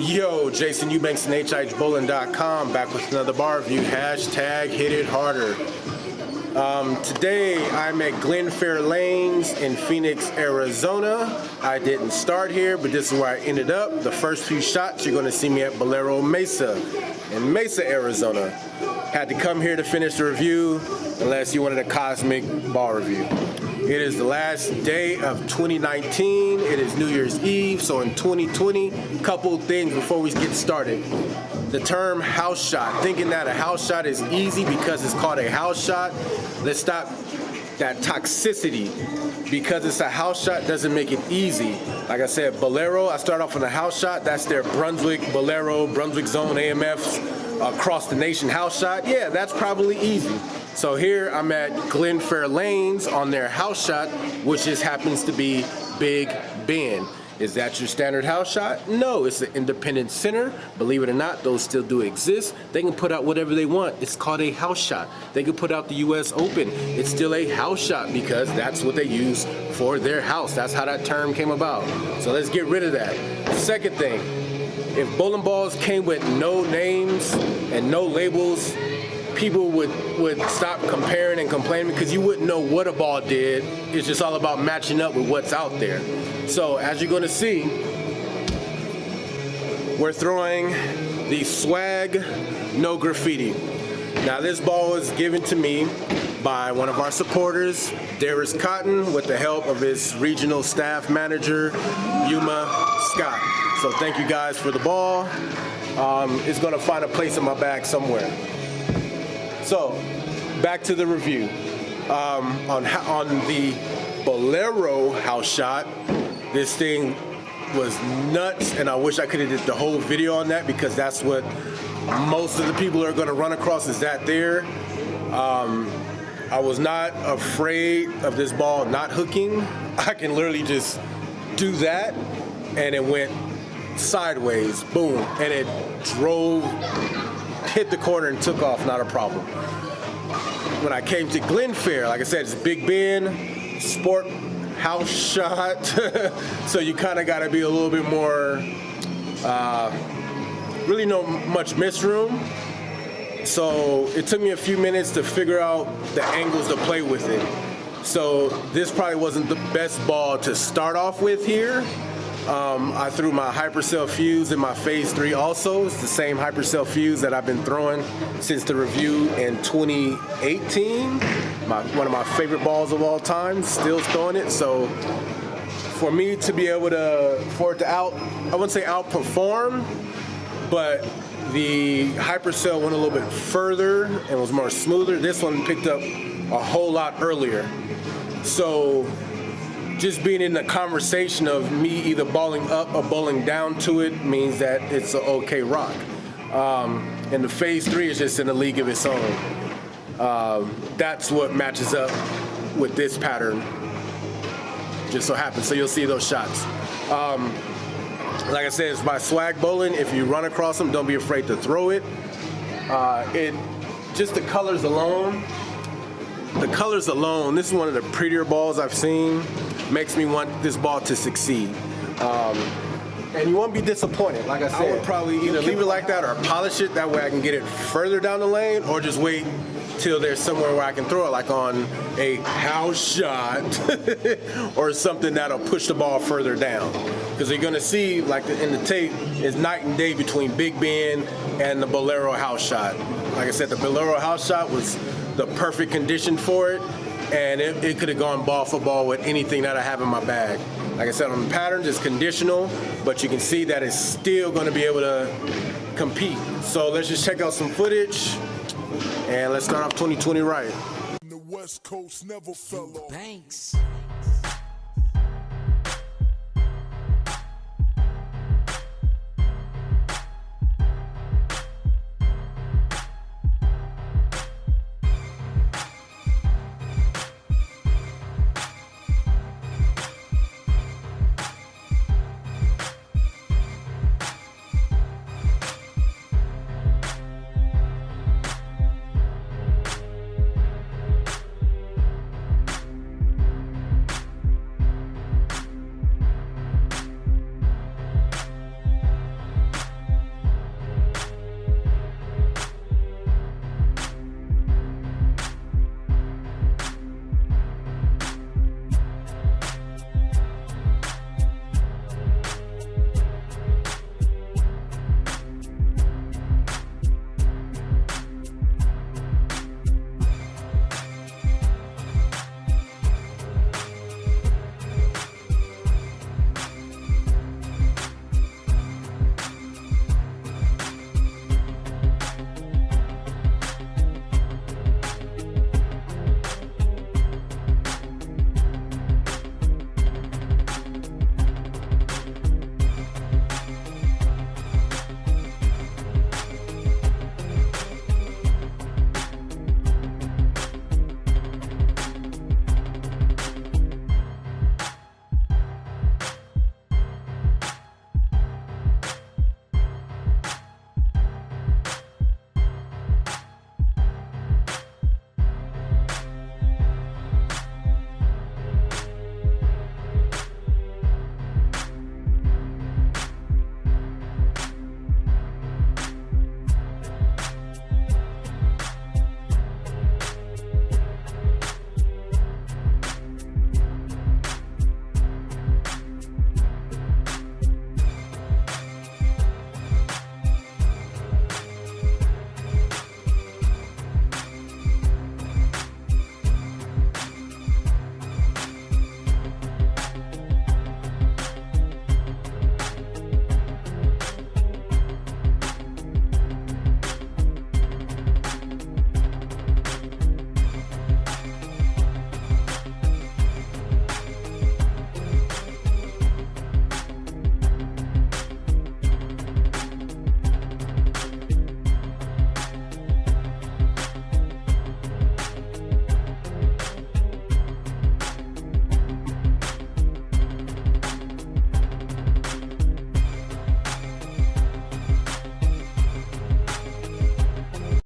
Yo, Jason Eubanks and hihbowling.com back with another bar review. Hashtag hit it harder. Today I'm at Glenfair Lanes in Phoenix, Arizona. I didn't start here, but this is where I ended up. The first few shots you're going to see me at Bowlero Mesa in Mesa, Arizona. Had to come here to finish the review unless you wanted a cosmic ball review. It is the last day of 2019. It is New Year's Eve, so in 2020, couple things before we get started. The term house shot, thinking that a house shot is easy because it's called a house shot. Let's stop that toxicity. Because it's a house shot doesn't make it easy. Like I said, Bowlero, I start off on a house shot. That's their Brunswick, Bowlero, Brunswick Zone AMFs across the nation house shot. Yeah, that's probably easy. So here I'm at Glenfair Lanes on their house shot, which just happens to be Big Ben. Is that your standard house shot? No, it's an independent center. Believe it or not, those still do exist. They can put out whatever they want. It's called a house shot. They can put out the US Open. It's still a house shot because that's what they use for their house. That's how that term came about. So let's get rid of that. Second thing, if bowling balls came with no names and no labels, people would stop comparing and complaining because you wouldn't know what a ball did. It's just all about matching up with what's out there. So as you're going to see, we're throwing the Swag No Graffiti. Now this ball was given to me by one of our supporters, Darius Cotton, with the help of his regional staff manager, Scott. So thank you guys for the ball. It's going to find a place in my bag somewhere. So, back to the review. On the Bowlero house shot, this thing was nuts, and I wish I could have did the whole video on that because that's what most of the people are going to run across is that there. I was not afraid of this ball not hooking. I can literally just do that, and it went sideways, boom, and it hit the corner and took off, not a problem. When I came to Glenfair, like I said, it's Big Ben, sport house shot, so you kind of got to be a little bit more, really no much miss room. So it took me a few minutes to figure out the angles to play with it. So this probably wasn't the best ball to start off with here. I threw my Hypercell fuse in my phase 3 also. It's the same Hypercell fuse that I've been throwing since the review in 2018. One of my favorite balls of all time, still throwing it. So for me to be able to, I wouldn't say outperform, but the Hypercell went a little bit further and was more smoother. This one picked up a whole lot earlier. So just being in the conversation of me either balling up or bowling down to it means that it's an okay rock. And the phase 3 is just in a league of its own. That's what matches up with this pattern, just so happens. So you'll see those shots. Like I said, it's by Swag Bowling. If you run across them, don't be afraid to throw it. Just the colors alone. This is one of the prettier balls I've seen. Makes me want this ball to succeed. And you won't be disappointed. Like I said, I would probably either leave it like that or polish it. That way I can get it further down the lane, or just wait till there's somewhere where I can throw it, like on a house shot or something that'll push the ball further down. Because you're going to see, like in the tape, is night and day between Big Ben and the Bowlero house shot. Like I said, the Bowlero house shot was the perfect condition for it, and it could have gone ball for ball with anything that I have in my bag. Like I said, on the patterns, it's conditional, but you can see that it's still going to be able to compete. So let's just check out some footage, and let's start off 2020 right. The West Coast never fell off. Eubanks.